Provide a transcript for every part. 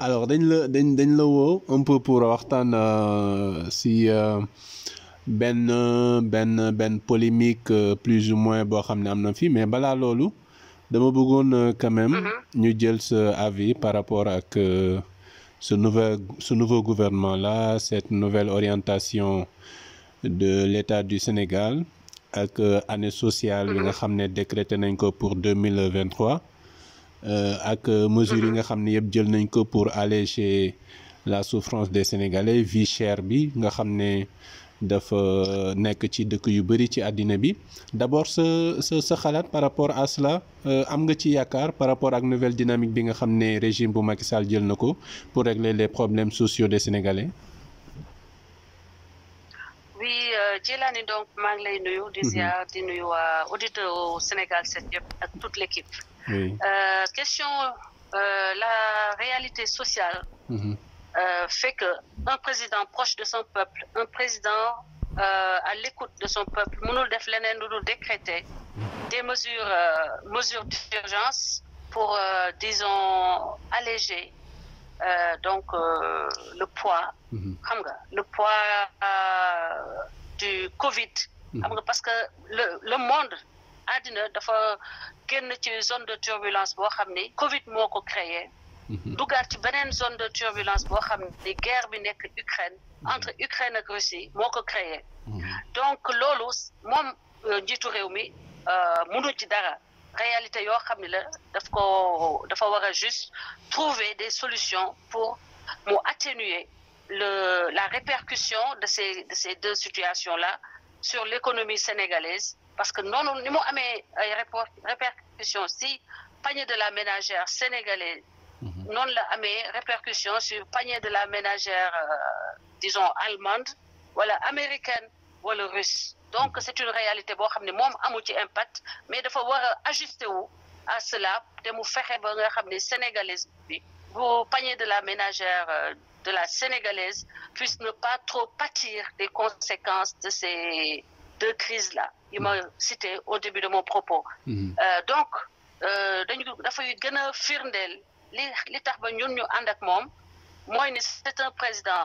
alors dañ la woo un peu pour waxtaan si benn polémique plus ou moins boo xam ne am na fi mais balaa loolu dama bëggoon quand même ñu jël sa avis par rapport ak ce nouveau gouvernement là, cette nouvelle orientation de l'État du Sénégal ak année sociale yi nga xam ne décrété nañ ko pour 2023 ak mesures yi nga xam ne yëpp jël nañ ko pour alléger la souffrance des Sénégalais vie chère bi nga xam ne dafa nekk ci dëkk yu bëri ci àddina bi d'abord sa xalaat par rapport à cela am nga ci yaakaar par rapport ak nouvelle dynamique bi nga xam ne régime bu Macky Sall jël na ko pour régler les problèmes sociaux des Sénégalais. oui Djilani donc maa ngi lay nuyu. di ziar di nuyu waa auditeur au Sénégal 7 yëpp ak toute l'équipe. Oui. Question la réalité sociale. Fait que un président proche de son peuple, un président à l'écoute de son peuple mënul def leneen lu dul décréter des mesures d'urgence pour disons alléger donc le poids xam nga le poids du Covid xam nga parce que le monde àddina dafa génn ci zone de turbulence boo xam ni Covid moo ko créé dugaat ci beneen zone de turbulence boo xam ni guerre bi nekk Ukraine entre Ukraine ak Russie moo ko créé donc loolu moom njiitu réew mi mënu ci dara réalité yoo xam ne la dafa war a juste trouver des solutions pour mu atténuer la répercussion de ces deux situations là sur l'économie sénégalaise parce que noonu ni mu amee ay répercussions si panier de la ménagère sénégalaise noonu la amee répercussion sur panier de la ménagère disons allemande wala américaine wala russe donc c'est une réalité boo xam ne moom amu ci impact mais dafa war a ajuster wu à cela te mu fexe ba nga xam ne sénégalaise bi bu panier de la ménagère de la sénégalaise puisse ne pas trop pâtir des conséquences de ces deux crises là yi ma cité au début de mon propos donc dafay gën a firndeel li tax ba ñun ñu ànd ak moom mooy ni c'est un président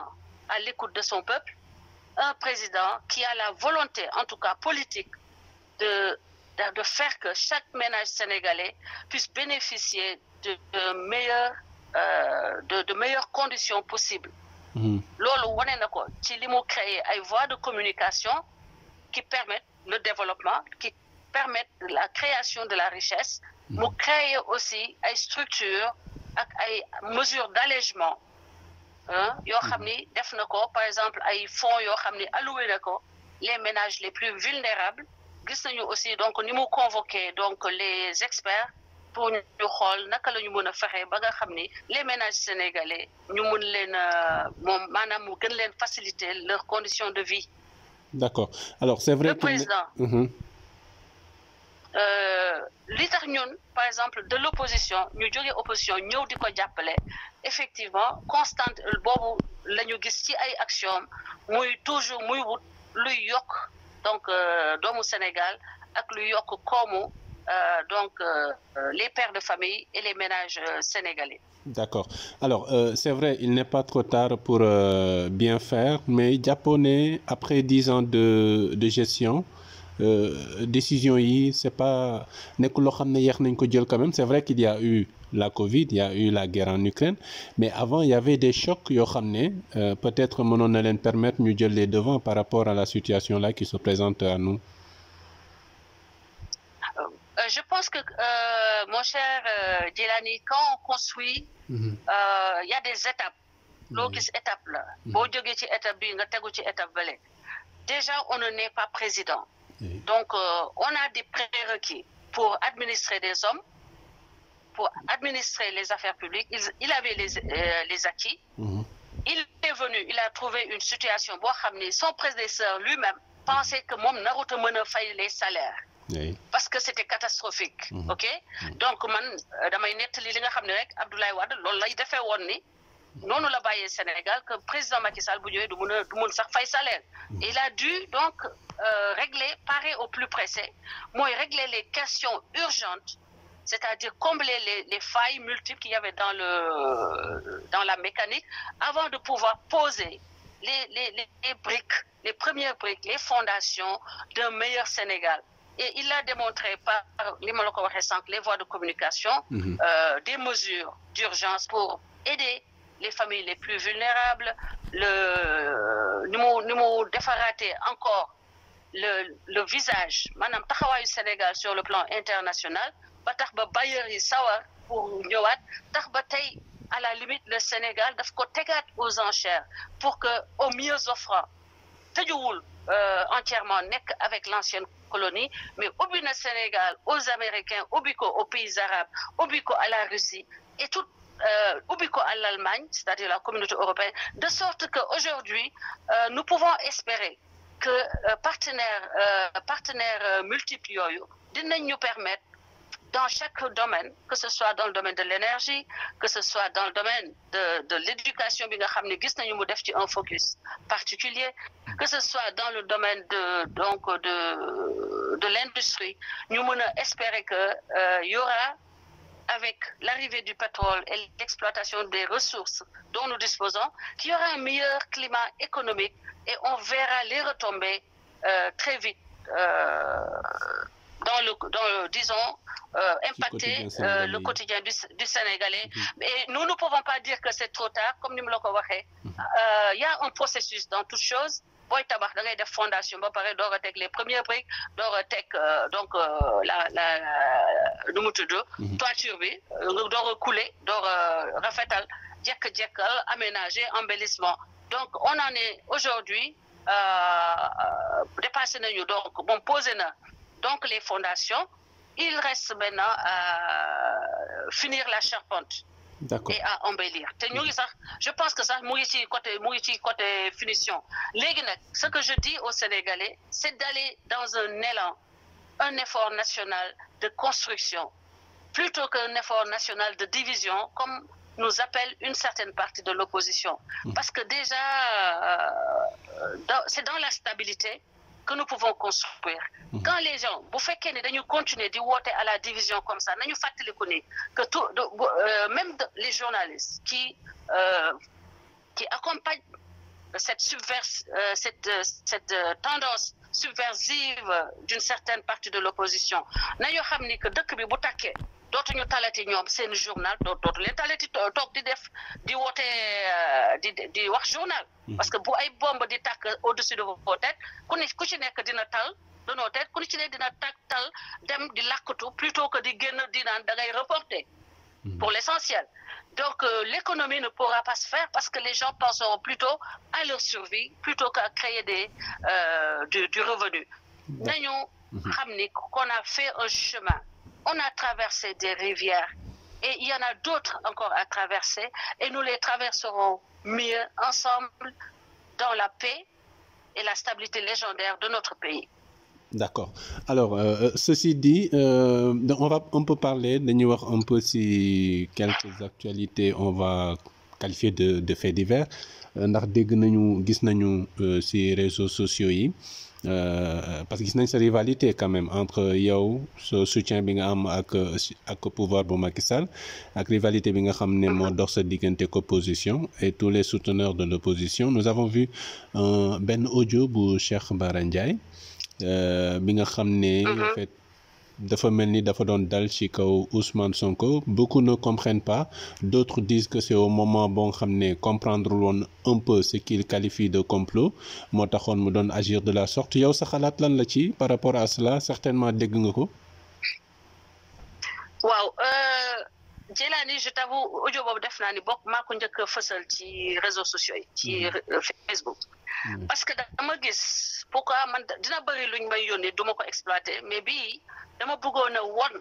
à l'écoute de son peuple un président qui a la volonté en tout cas politique de faire que chaque ménage sénégalais puisse bénéficier de meilleures conditions possibles loolu wane na ko ci li mu créer ay voies de communication qui permettent le développement qui permettent la création de la richesse mu créer aussi ay structures ak ay mesures d'allègement yoo xam ni def na ko par exemple ay fonds yoo xam ni alloué na ko les ménages les plus vulnérables gis nañu aussi donc ni mu convoqué donc les experts pour ñu xool naka la ñu mën a fexe ba nga xam ni les ménages sénégalais ñu mën leen moom maanaam mu gën leen faciliter leurs conditions de vie. D'accord alors c'est vrai le président li tax ñun par exemple de l'opposition ñu jógee opposition ñëw di ko jàppale effectivement constante boobu la ñu gis ci ay actions muy toujours muy wut luy yokk donc doomu Sénégal ak luy yokk koomu donc les pères de famille et les ménages sénégalais. D'accord alors c'est vrai il n'est pas trop tard pour bien faire mais jàppoo ne après 10 ans de gestion décision yi c'est pas nekk loo xam ne yéex nañ ko jël quand même c'est vrai qu'il y a eu la Covid il y a eu la guerre en Ukraine mais avant il y avait des chocs yoo xam ne peut-être mënoon na leen permettre ñu jël les devants par rapport à la situation là qui se présente à nous. Je pense que mon cher Djilani quand on construit il y a des étapes loo gis étape la boo jógee ci étape bi nga tegu ci étape bale déjà on ne n'est pas président. Donc, on a des prérequis pour administrer des hommes, pour administrer les affaires publiques. Il avait les acquis. Il est venu, il a trouvé une situation. Son prédécesseur lui-même pensait que moom naruta mën a fay les salaires. Parce que c'était catastrophique. Ok donc man damay nettali li nga xam ne rek Abdoulaye Wade loolu lay defee woon ni noonu la bàyyee Sénégal que président Macky Sall bu ñëwee du mun sax fay salaire. Il a dû donc régler parer au plus pressé mooy régler les questions urgentes c'est-à-dire combler les failles multiples qu'il y avait dans la mécanique avant de pouvoir poser les briques, les premières briques, les fondations d'un meilleur Sénégal. Et il l'a démontré par les voies de communication, des mesures d'urgence pour aider les familles les plus vulnérables, nous défarater encore le visage, madame taxawaayu Sénégal sur le plan international, ba tax ba bailleurs yi sawar pour ñëwaat, tax ba tey à la limite le Sénégal daf ko tegaat aux enchères pour que au mieux offrant tëjuwul entièrement nekk avec l'ancienne colonie, mais ubbi na Sénégal aux Américains, ubbi ko aux pays arabes, ubbi ko à la Russie et tout ubbi ko à l'Allemagne, c'est-à-dire la communauté européenne, de sorte qu'aujourd'hui, nous pouvons espérer que partenaires multiples yooyu dinañ ñu permettre dans chaque domaine, que ce soit dans le domaine de l'énergie, que ce soit dans le domaine de l'éducation bi nga xam ne gis nañu mu def ci un focus particulier, que ce soit dans le domaine de l'industrie, ñu mën a espérer que y aura avec l'arrivée du pétrole et l'exploitation des ressources dont nous disposons, qu'il y aura un meilleur climat économique et on verra les retombées très vite dans le disons, impacter le quotidien du Sénégalais. Et nous ne pouvons pas dire que c'est trop tard, comme nous me l'avons dit. Il y a un processus dans toute chose. Booy tabax da ngay def fondation ba pare door a teg les premières briques, door a teg donc nu mu tudd toiture bi, door a couler, door a rafetal, jekk-jekkal, aménager, embellissement. Donc on en est aujourd'hui dépassé nañu, donc bon posé na donc les fondations. Il reste maintenant à finir la charpente. D'accord. Et à embellir. Je pense que ça, côté finition. Ce que je dis aux Sénégalais, c'est d'aller dans un élan, un effort national de construction, plutôt qu'un effort national de division, comme nous appelle une certaine partie de l'opposition. Parce que déjà, c'est dans la stabilité que nous pouvons construire. Quand les gens, vous faites qu'ils continuent de voter à la division comme ça, nous faisons que même les journalistes qui accompagnent cette tendance subversive d'une certaine partie de l'opposition, nous savons que dès que vous taquez, dootuñu talati ñoom seen journal dootu leen talati toog di def di woote di wax journal parce que bu ay bombe di tàkk au-dessus de vos têtes ku ci nekk dina tal de nos têtes ku ci nekk dina tal dem di làkkatu plutôt que di génn di naan da ngay reporter pour l'essentiel. Donc l'économie ne pourra pas se faire parce que les gens penseront plutôt à leur survie plutôt qu'à créer du revenu. Nañu xam ni qu'on a fait un chemin. On a traversé des rivières et il y en a d'autres encore à traverser et nous les traverserons mieux ensemble dans la paix et la stabilité légendaire de notre pays. D'accord. Alors, ceci dit, on peut parler, dañuy wax un peu si quelques actualités, on va qualifier de faits divers. Ndax dégg nañu gis nañu si réseaux sociaux yi. Parce que gis nañ sa rivalité quand même entre yow sa soutien bi nga am ak pouvoir bu Macky Sall ak rivalité bi nga xam ne moo dox sa diggante ak opposition et tous les souteneurs de l'opposition. Nous avons vu benn audio bu Cheikh Bara Ndiaye bi nga xam ne en fait dafa mel ni dafa doon dal ci kaw Ousmane Sonko. Beaucoup ne comprennent pas, d'autres disent que c'est au moment bon xam ne comprendre woon un peu ce qu'il qualifie de complot moo taxoon mu doon agir de la sorte. Yow sa xalaat lan la ci par rapport à cela, certainement dégg nga ko. waaw Djelani, je t'avoue audio boobu def naa ni bokk maa ko njëkk a fësal ci réseaux sociaux yi ci Facebook. Parce que dama gis pourquoi man dina bëri luñ may yónnee du ma ko exploiter mais bii dama bëggoon a won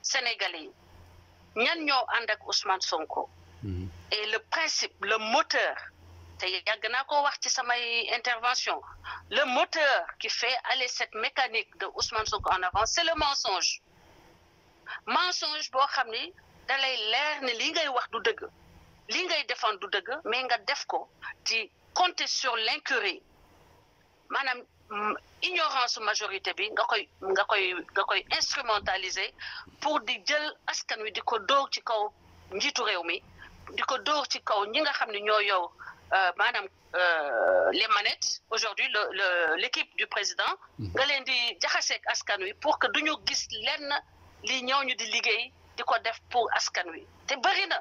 Sénégalais yi ñan ñoo ànd ak Ousmane Sonko. Et le principe, le moteur, te yàgg naa ko wax ci samay intervention, le moteur qui fait aller cette mécanique de Ousmane Sonko en avant, c'est le mensonge. Mensonge boo xam ni da lay leer ne li ngay wax du dëgg, li ngay défendre du dëgg, mais nga def ko di compter sur l'incurie. Maanaam ignorance majorité bi nga koy instrumentaliser pour di jël askan wi di ko dóor ci kaw njiitu réew mi di ko dóor ci kaw ñi nga xam ne ñoo yow maanaam les manettes aujourd'hui l'équipe du président nga leen di jaxaseeg askan wi pour que duñu gis lenn li ñooñu di liggéey di ko def pour askan wi te bëri na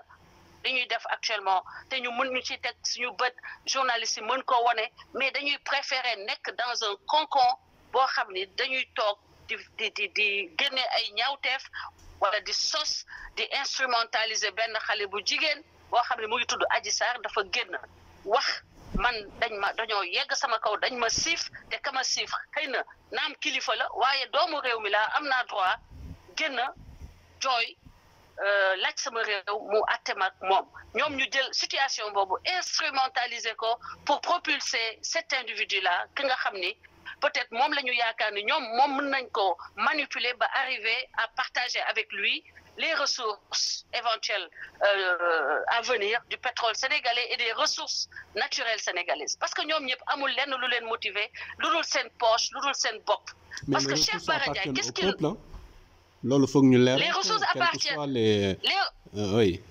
li ñuy def actuellement te ñu mën ñu ci teg suñu bët journalistes yi mën ko wane mais dañuy préférer nekk dans un cocon boo xam ni dañuy toog di génne ay ñaawteef wala di sos di instrumentaliser benn xale bu jigéen boo xam ne mu ngi tudd Adji Sarr dafa génn wax man dañoo yegg sama kaw dañ ma siif te kama siif xëy na naam kilifa la waaye doomu réew mi laa am naa droit génn jooy laaj sama réew mu àtte ma ak moom ñoom ñu jël situation boobu instrumentaliser ko pour propulser cet individu là ki nga xam ni peut-être moom la ñu yaakaar ni moom mën nañ ko manipuler ba arriver à partager avec lui les ressources éventuelles à venir du pétrole sénégalais et des ressources naturelles sénégalaises parce que ñoom ñëpp amul lenn lu leen motiver lu dul seen poche lu dul seen bopp. parce que Cheikh Bara Ndiaye qu'est-ce qu'il loolu foog ñu leer. Les ressources appartiennent oui.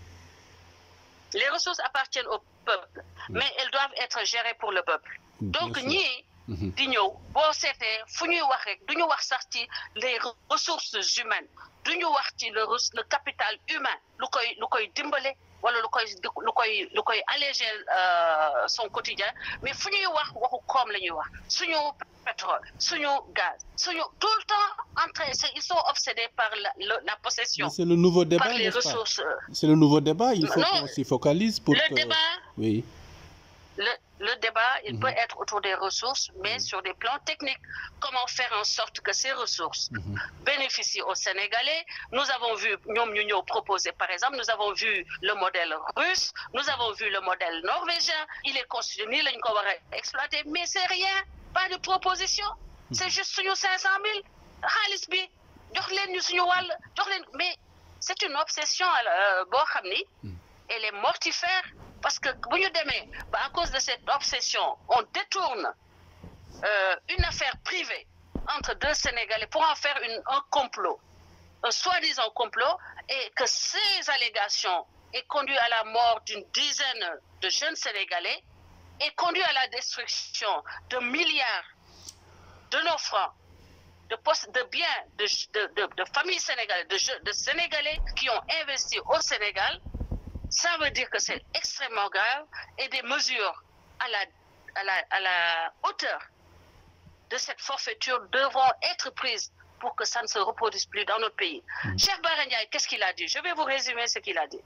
Les ressources appartiennent au peuple, mais elles doivent être gérées pour le peuple. Donc ñii di ñëw boo seetee fu ñuy wax rek du ñu wax sax ci les ressources humaines du ñu wax ci le capital humain lu koy dimbale wala lu koy alléger son quotidien mais fu ñuy wax waxu koom la ñuy wax suñu pétrole suñu gaz suñu tout le temps ils sont obsédés par la possession. Mais c'est le nouveau débat, par les ressources. C'est le nouveau débat, il faut qu'on s'y focalise pour le que... débat. Oui. Le débat, il peut être autour des ressources, mais sur des plans techniques. Comment faire en sorte que ces ressources bénéficient aux Sénégalais? Nous avons vu, nous proposer, par exemple, nous avons vu le modèle russe, nous avons vu le modèle norvégien. Il est constitué, il est exploité, mais c'est rien, pas de proposition. C'est juste 500 000. Mais c'est une obsession, elle est mortifère. Parce que à cause de cette obsession, on détourne une affaire privée entre deux Sénégalais pour en faire un complot, un soi-disant complot, et que ces allégations aient conduit à la mort d'une dizaine de jeunes Sénégalais et conduit à la destruction de milliards de nos francs, de biens, de familles sénégalaises, de Sénégalais qui ont investi au Sénégal. Ça veut dire que c'est extrêmement grave et des mesures à la hauteur de cette forfaiture devront être prises pour que ça ne se reproduise plus dans notre pays. Cheikh Bara Ndiaye, qu'est-ce qu'il a dit? Je vais vous résumer ce qu'il a dit.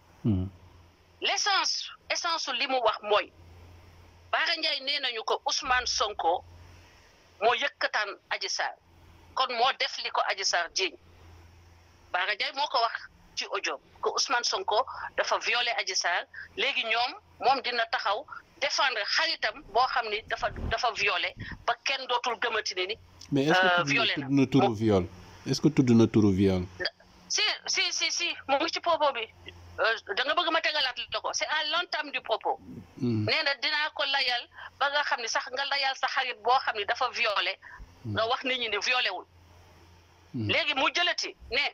L'essence li mu wax mooy Bara Ndiaye nee nañu ko Ousmane Sonko moo yëkkataan Adji Sarr kon moo def li ko Adji Sarr jiiñ Bara Ndiaye moo ko wax ci audio que Ousmane Sonko dafa violé Adji Sarr léegi moom dina taxaw défendre xaritam boo xam ni dafa violé ba kenn dootul gëmati ni mais est-ce que tudd na turu viol est-ce que tudd na turu viol si mu ngi ci propos bi da nga bëgg ma tegalaat la ko c'est à l'entame du propos nee na dinaa ko layal ba nga xam ni sax nga layal sa xarit boo xam ni dafa violé nga wax nit ñi ne violé wul léegi mu jëlati ne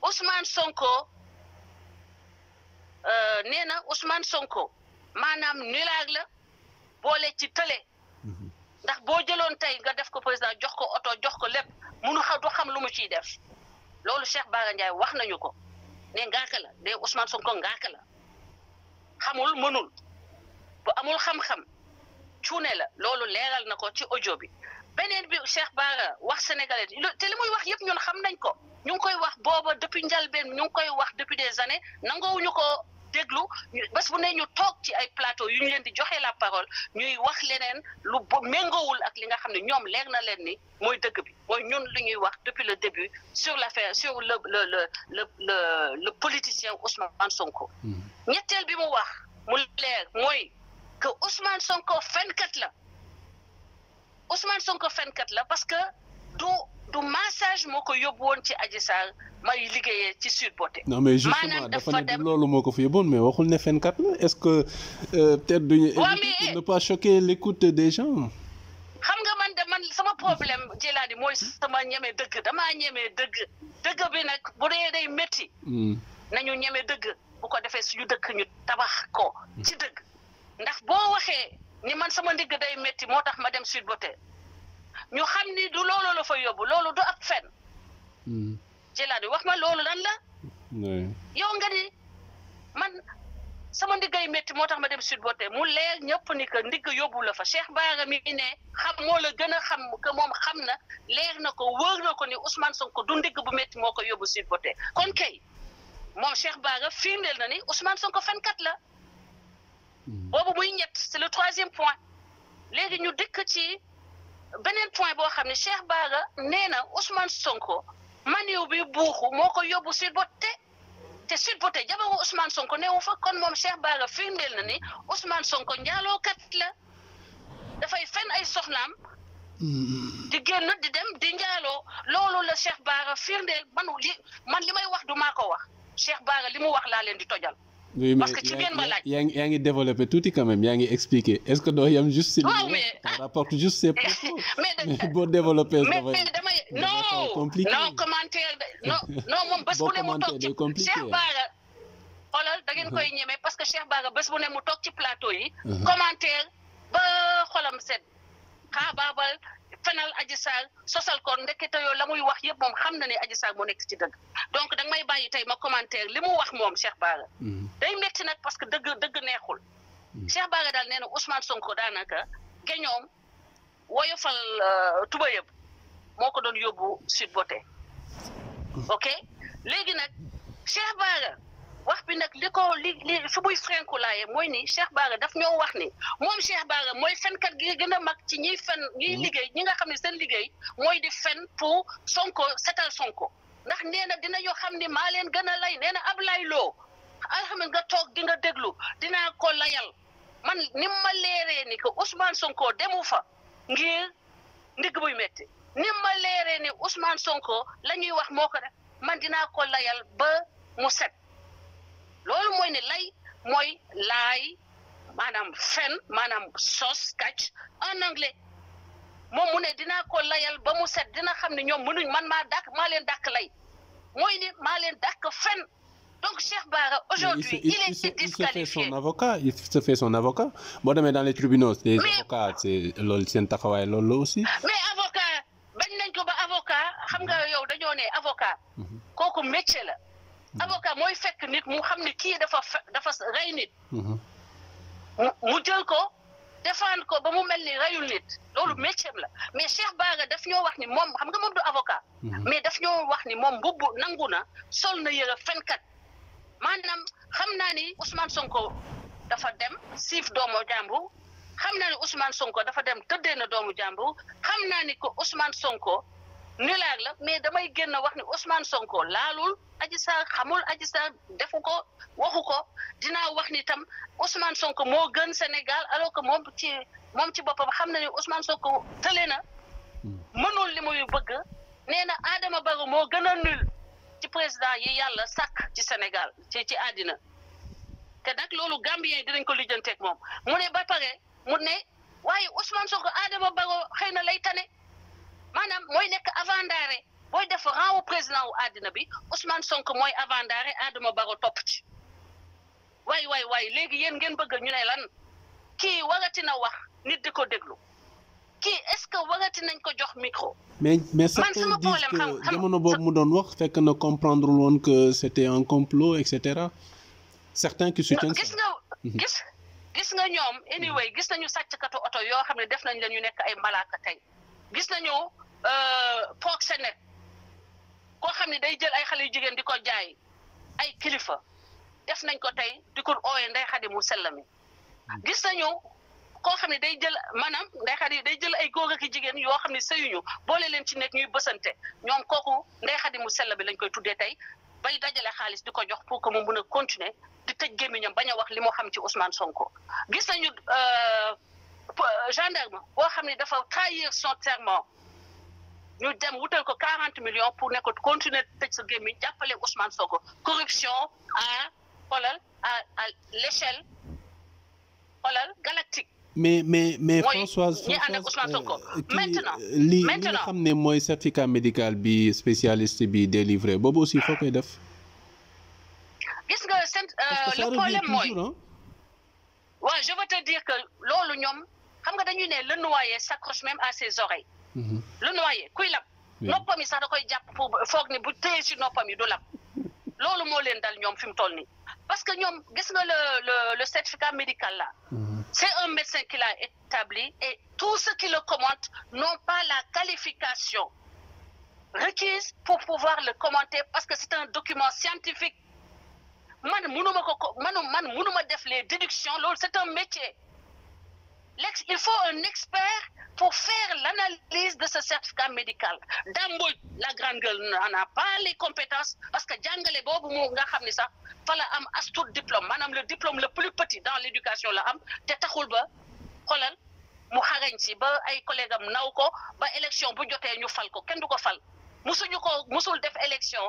Ousmane Sonko nee na Ousmane Sonko maanaam nulaag la boole ci tële ndax boo jëloon tey nga def ko président jox ko oto jox ko lépp du xam lu mu ciy def loolu Cheikh Bara Ndiaye wax nañu ko ne ngaaka la ne Ousmane Sonko ngaaka la xamul mënul bu amul xam-xam cuune la loolu leeral na ko ci audio bi beneen bi Cheikh Bara wax sénégalais te li muy wax yëpp ñun xam nañ ko ñu ngi koy wax booba depuis njalbeen ñu ngi koy wax depuis des années nangoowuñu ko déglu bés bu ne ñu toog ci ay plateau yu ñu leen di joxe la parole ñuy wax leneen lu méngoowul ak li nga xam ne ñoom leer na leen ni mooy dëgg bi mooy ñun li ñuy wax depuis le début sur l'affaire sur le politicien Ousmane Sonko. ñetteel bi mu wax mu leer mooy que Ousmane Sonko fenkat la parce que du massage moo ko yóbbu woon ci Adji Sarr may liggéeyee ci Sweet Beauté. non mais justement dafa ne loolu moo ko fi yóbboon mais waxul ne fenkat la est-ce que peut-être duñu éviter ne pas choquer l'écoute des gens. xam nga man sama problème Djilani mooy sama ñeme dëgg damaa ñeme dëgg bi nag bu dee day métti nañu ñeme dëgg bu ko defee suñu dëkk ñu tabax ko ci dëgg ndax boo waxee ni man sama ndigg day métti moo tax ma dem Sweet Beauté ñu xam ni du loolu la fa yóbbu loolu du ab fen Djilani wax ma loolu lan la yow nga ni man sama ndiggay métti moo tax ma dem Sweet Beauté mu leer ñëpp ni que ndigg yóbbu la fa Cheikh Bara mi ne xam moo la gën a xam que moom xam na leer na ko wóor na ko ni Ousmane Sonko du ndigg bu métti moo ko yóbbu Sweet Beauté kon kay moom Cheikh Bara firndeel na ni Ousmane Sonko fenkat la boobu muy ñett c'est le 3e point léegi ñu dikk ci beneen point boo xam ne Cheikh Bara nee na Ousmane Sonko maniw bi buuxu moo ko yóbbu Sweet Beauté te Sweet Beauté jabaru Ousmane Sonko neewu fa kon moom Cheikh Bara firndeel na ni Ousmane Sonko njaalookat la dafay fen ay soxnaam di génn di dem di njaaloo loolu la Cheikh Bara firndeel man li may wax du maa ko wax Cheikh Bara li mu wax laa leen di tojal. oui parce que ci ngeen ma laaj yaa ngi développé tuuti quand même yaa ngi expliqué est-ce que doo yam juste. waaw mais rapporte juste ces propos. mais boo développé. mais damay non commentaire non moom bés bu ne mu toog ci Cheikh Bara xoolal da ngeen koy ñeme parce que Cheikh Bara bés bu ne mu toog ci plateau yi. commentaire ba xolam set xaabaabal fenal Adji Sarr sosal ko ndekete yoo la muy wax yëpp moom xam na ne Adji Sarr moo nekk ci dëgg donc danga may bàyyi tey ma commentaire li mu wax moom Cheikh Bara day metti nag parce que dëgg neexul Cheikh Bara daal nee na Ousmane Sonko daanaka geñoom woyofal tuba yëpp moo ko doon yóbbu Sweet Beauté ok léegi nag Cheikh Bara wax bi nag li fi muy frenkulaaye mooy ni Cheikh Bara daf ñoo wax ni moom Cheikh Bara mooy fenkat gi gën a mag ci ñiy fen ñiy liggéey ñi nga xam ne seen liggéey mooy di fen pour Sonko setal Sonko ndax nee na dinañoo xam ni maa leen gën a lay nee na Ablaye Lo alhamdulilah nga toog di nga déglu dinaa ko layal man ni ma leeree ni que Ousmane Sonko demu fa ngir ndigg buy metti ni ma leeree ni Ousmane Sonko la ñuy wax moo ko def man dinaa ko layal ba mu set loolu mooy ne lay mooy laay maanaam fen maanaam sos kàcc en anglais moom mu ne dinaa ko layal ba mu set dina xam ne ñoom mënuñ man maa leen dàkk lay mooy ni maa leen dàkk fen donc Cheikh Bara aujourd'hui il est disqualifié. Il se fait son avocat boo demee dans les tribunaux les avocats c'est loolu seen taxawaay loolu la aussi. mais avocat bañ nañ ko ba avocat xam nga yow dañoo ne avocat kooku métier la. avocat mooy fekk nit mu xam ne kii dafa rey nit mu jël ko défendre ko ba mu mel ni reyul nit loolu métier la mais Cheikh Bara daf ñoo wax ni moom xam nga moom du avocat mais daf ñoo wax ni moom mbubb nangu na sol na yëre fenkat maanaam xam naa ni Ousmane Sonko dafa dem siif doomu jàmbur xam naa ni Ousmane Sonko dafa dem tëddee na doomu jàmbur xam naa ni ko Ousmane Sonko nulaar la mais damay génn wax ni Ousmane Sonko laalul Adji Sarr xamul Adji Sarr defu ko waxu ko dinaa wax ni tam Ousmane Sonko moo gën Sénégal alors que moom ci boppam xam na ni Ousmane Sonko tële na mënul li muy bëgg nee na Adama Barrow moo gën a nul ci président yi yàlla sàkk ci Sénégal ci àddina te nag loolu Gambien yi dinañ ko lijjanteeg moom mu ne ba pare mu ne waaye Ousmane Sonko Adama Barrow xëy na lay tane maanaam mooy nekk avant-dernier booy def rang président wu àddina bi Ousmane Sonko mooy avant-dernier Adama Barrow topp ci waay léegi yéen ngeen bëgg ñu ne lan kii warati na wax nit di ko déglu kii est-ce que warati nañ ko jox micro. mais certains disent que jamono boobu mu doon wax fekk na comprendre woon que c'était un complot et cetera certains qui soutiennent ça. gis nga ñoom anyway gis nañu sàcckatu oto yoo xam ne def nañ la ñu nekk ay malaaka tey gis nañu proxénète koo xam ne day jël ay xale yu jigéen di ko jaay ay kilifa def nañ ko tey di ko ooyee Ndeye Khady mu sell mi gis nañu koo xam ne day jël maanaam Ndeye Khady day jël ay góor ak jigéen yoo xam ne sëyuñu boole leen ci nekk ñuy bësante ñoom kooku Ndeye Khady mu sell bi lañ koy tuddee tey bay dajale xaalis di ko jox pour que mu mun a continuer di tëj gémmiñam bañ a wax li moo xam ci Ousmane Sonko gis nañu gendarme boo xam ne dafa trahir son serment ñu dem wutal ko 40 millions pour ne ko continuer tëj sa gémmiñ jàppale Ousmane Sonko corruption à l'échelle galactique mais Françoise ñi ànd ak Ousmane Sonko. maintenant li nga xam ne mooy certificat médical bi spécialiste bi délivré boobu aussi foo koy def. gis nga seen le problème mooy waaw je veux te dire que loolu ñoom xam nga dañuy ne le noyé s'accroche même à ses oreilles. le noyé kuy lab. noppam yi sax da koy jàpp pour foog ni bu téye si noppam yi du lab loolu moo leen dal ñoom fi mu toll nii parce que ñoom gis nga le certificat médical là. C'est un médecin qui l'a établi et tous ceux qui le commentent n'ont pas la qualification requise pour pouvoir le commenter parce que c'est un document scientifique. Man mënuma def les déductions loolu c'est un métier. Il faut un expert pour faire l'analyse de ce certificat médical. Dame Mbodj la grande gueule n'en a pas les compétences parce que jàngale boobu moo nga xam ne sax fa la am as tuut diplôme maanaam le diplôme le plus petit dans l'éducation la am te taxul ba xoolal mu xarañ si ba ay collègues am naw ko ba élection bu jotee ñu fal ko kenn du ko fal musul def élection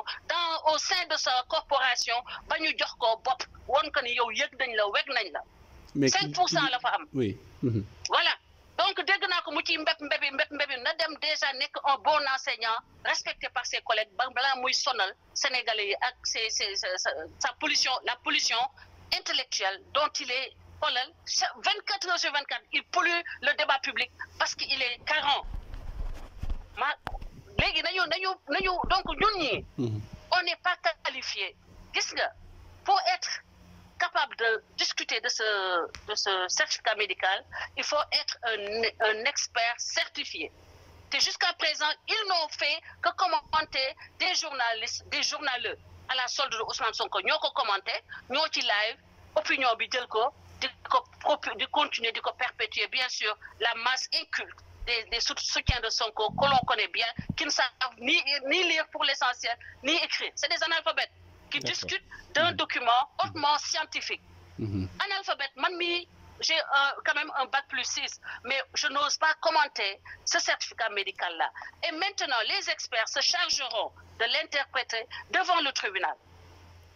au sein de sa corporation ba ñu jox ko bopp woon ko ni yow yëg nañ la weg nañ la. 5% la fa am. oui. Voilà donc dégg naa ko mu ci mbéb mbébi na dem déjà nekk un bon enseignant respecté par ses collègues ba balaa muy sonal sénégalais yi ak sa pollution la pollution intellectuelle dont il est xoolal 24 heures sur 24 il pollue le débat public parce que il est carent léegi nañu donc ñun ñi on n'est pas qualifié gis nga pour être capable de discuter de ce certificat médical, il faut être un expert certifié. Et jusqu'à présent, ils n'ont fait que commenter des journalistes, des journaleux à la solde de Ousmane Sonko. Ñoo ko commenté, ñoo ci live, opinion bi jël ko, di continuer, di ko perpétuer, bien sûr, la masse inculte des soutiens de Sonko que l'on connaît bien, qui ne savent ni lire pour l'essentiel, ni écrire. C'est des analphabètes qui discutent d'un document hautement scientifique. Analphabète, j'ai quand même un bac+6, mais je n'ose pas commenter ce certificat médical-là. Et maintenant, les experts se chargeront de l'interpréter devant le tribunal.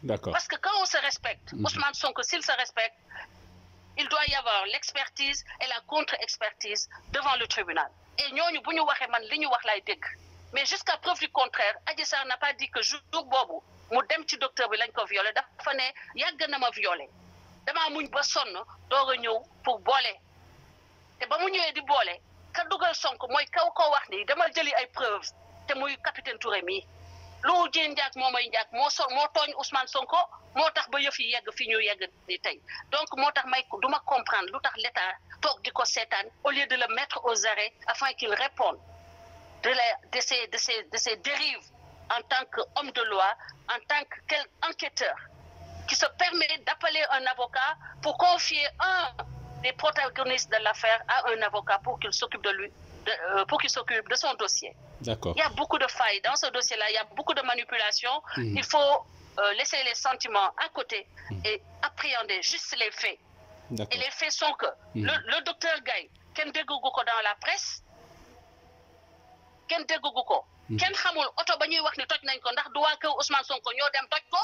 D'accord. Parce que quand on se respecte, Ousmane Sonko, s'il se respecte, il doit y avoir l'expertise et la contre-expertise devant le tribunal. Et ñooñu bu ñu waxee man li ñu wax laay dégg. Mais jusqu'à preuve du contraire, Adji Sarr n'a pas dit que jour boobu mu dem ci docteur bi lañ ko violé dafa ne yàgg na ma violé damaa muñ ba sonn doog a ñëw pour boole te ba mu ñëwee di boole ka dugal Sonko mooy kaw ko wax ni dama jëli ay preuves te muy capitaine Touré mii lu jéem njaag moo may njaag moo tooñ Ousmane Sonko moo tax ba yëf yi yegg fi ñu yegg ni tey donc moo tax du ma comprendre lu tax l'État toog di ko seetaan au lieu de le mettre aux arrêts afin qu'il réponde de ces dérives en tant qu'homme de loi, en tant qu'enquêteur, qui se permet d'appeler un avocat pour confier un des protagonistes de l'affaire à un avocat pour qu'il s'occupe de lui, pour qu'il s'occupe de son dossier. D'accord. Il y a beaucoup de failles dans ce dossier-là, il y a beaucoup de manipulations. Il faut laisser les sentiments à côté et appréhender juste les faits. Et les faits sont que le docteur Gaye, kenn déggugu ko dans la presse, kenn déggugu ko. kenn xamul oto ba ñuy wax ni toj nañ ko ndax du waa kër Ousmane Sonko ñoo dem toj ko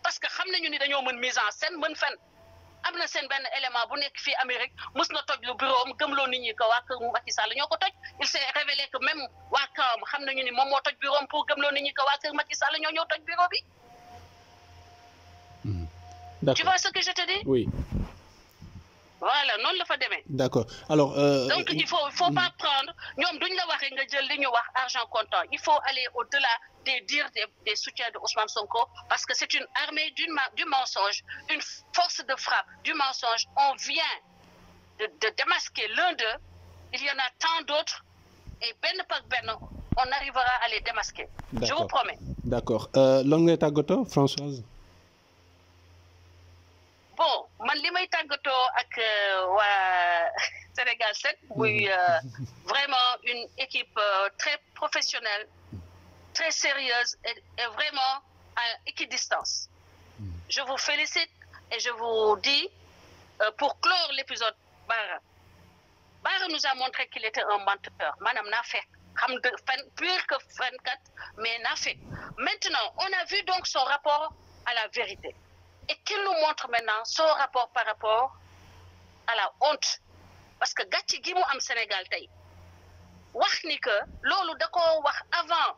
parce que xam nañu ni dañoo mën mise en scène mën fen am na seen benn élément bu nekk fii Amérique mus na toj lu bureau am gëmloo nit ñi ko waa kër Macky Sall ñoo ko toj il s'est révélé que même waa kawam xam nañu ni moom moo toj bureau am pour gëmloo nit ñi ko waa kër Macky Sall ñoo ñëw toj bureau bi. Tu vois ce que je te dis? Oui. Voilà noonu la fa demee. D'accord alors. Donc il faut pas prendre ñoom duñ la waxee nga jël li ñu wax argent comptant il faut aller au-delà des dires des soutiens de Ousmane Sonko parce que c'est une armée du mensonge une force de frappe du mensonge on vient de démasquer l'un d'eux il y en a tant d'autres et benn par benn on arrivera à les démasquer. Je vous promets. D'accord lan ngay tàggatoo Françoise. Bon man li may tàggatoo ak waa Sénégal 7 muy vraiment une équipe très professionnelle très sérieuse et vraiment à équidistance. Je vous félicite et je vous dis pour clore l'épisode Bara nous a montré qu'il était un menteur maanaam naafeq xam de fen pur que fenkat mais naafeq. Maintenant on a vu donc son rapport à la vérité. Et qu'il nous montre maintenant son rapport par rapport à la honte parce que gàcce gi mu am Sénégal tey wax ni que loolu da koo wax avant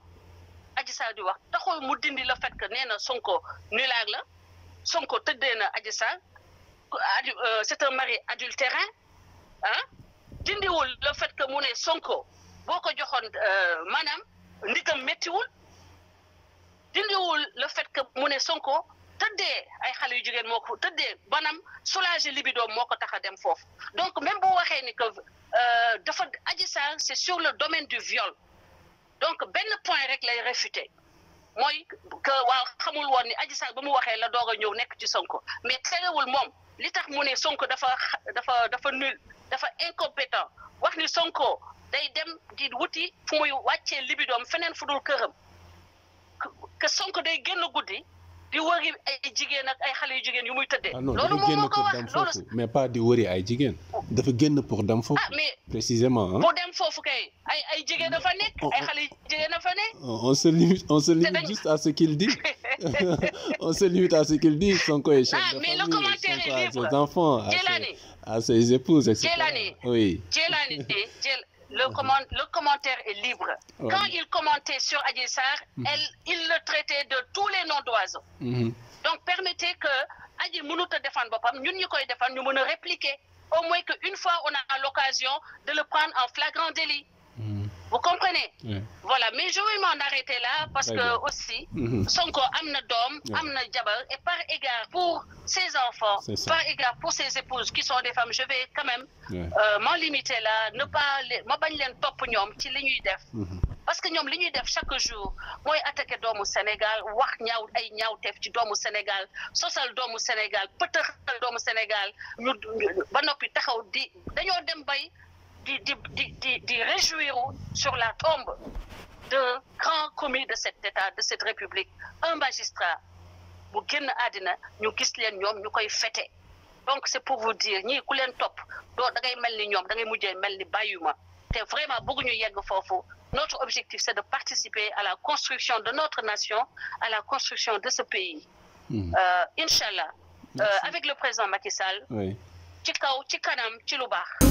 Adji Sarr di wax taxul mu dindi le fait que nee na Sonko nulaag la Sonko tëddee na Adji Sarr c'est un mari adultérin ah dindiwul le fait que mu ne Sonko boo ko joxoon maanaam ndigam méttiwul dindiwul le fait que mu ne Sonko tëddee ay xale yu jigéen moo ko tëddee maanaam soulager libido moo ko tax a dem foofu donc même bu waxee ni que dafa Adji Sarr c'est sur le domaine du viol donc benn point rek lay réfuter mooy que waaw xamul woon ni Adji Sarr ba mu waxee la doog a ñëw nekk ci Sonko mais terewul moom li tax mu ne Sonko dafa nul dafa incompétent wax ni Sonko day dem di wuti fu muy wàccee libidoom feneen fu dul këram que Sonko day génn guddi di wëri ay jigéen ak ay xale yu jigéen yu muy tëddee. loolu moom moo ko wax loolu mais pas di wëri ay jigéen. dafa génn pour dem foofu. mais précisément. pour dem foofu kay ay jigéen dafa nekk. ay xale yu jigéen dafa nekk. on se limite juste à ce qu'il dit. on se limite à ce qu'il dit. Sonko est chef de famille. Mais le commentaire est libre. À ses enfants, à ses épouses, etc. Oui. Le commentaire est libre. Ouais. Quand il commentait sur Adji Sarr, il le traitait de tous les noms d'oiseaux. Donc permettez que Adji mënut a défendre boppam ñun ñu koy défendre ñu mën a répliquer au moins qu'une fois on a l'occasion de le prendre en flagrant délit. Vous comprenez? Voilà, mais je vais m'en arrêter là parce que aussi Sonko am na doom, am na jabar et par égard pour ses enfants, par égard pour ses épouses qui sont des femmes, je vais quand même m'en limiter là, ne pas ma bañ leen topp ñoom ci li ñuy def. Parce que ñoom li ñuy def chaque jour mooy attaquer doomu Sénégal wax ay ñaawteef ci doomu Sénégal sosal doomu Sénégal pëtëxal doomu Sénégal ñu ba noppi taxaw dañoo dem bay di réjouir sur la tombe d'un grand commis de cet État, de cette République, un magistrat bu génn àddina ñu gis leen ñoom ñu koy fêter. Donc c'est pour vous dire ñii ku leen topp doo da ngay mel ni ñoom da ngay mujjee mel ni bàyyuma te vraiment bëgguñu yegg foofu. Notre objectif, c'est de participer à la construction de notre nation, à la construction de ce pays. Inch'Allah, avec le président Macky Sall, ci kaw ci kanam ci lu baax.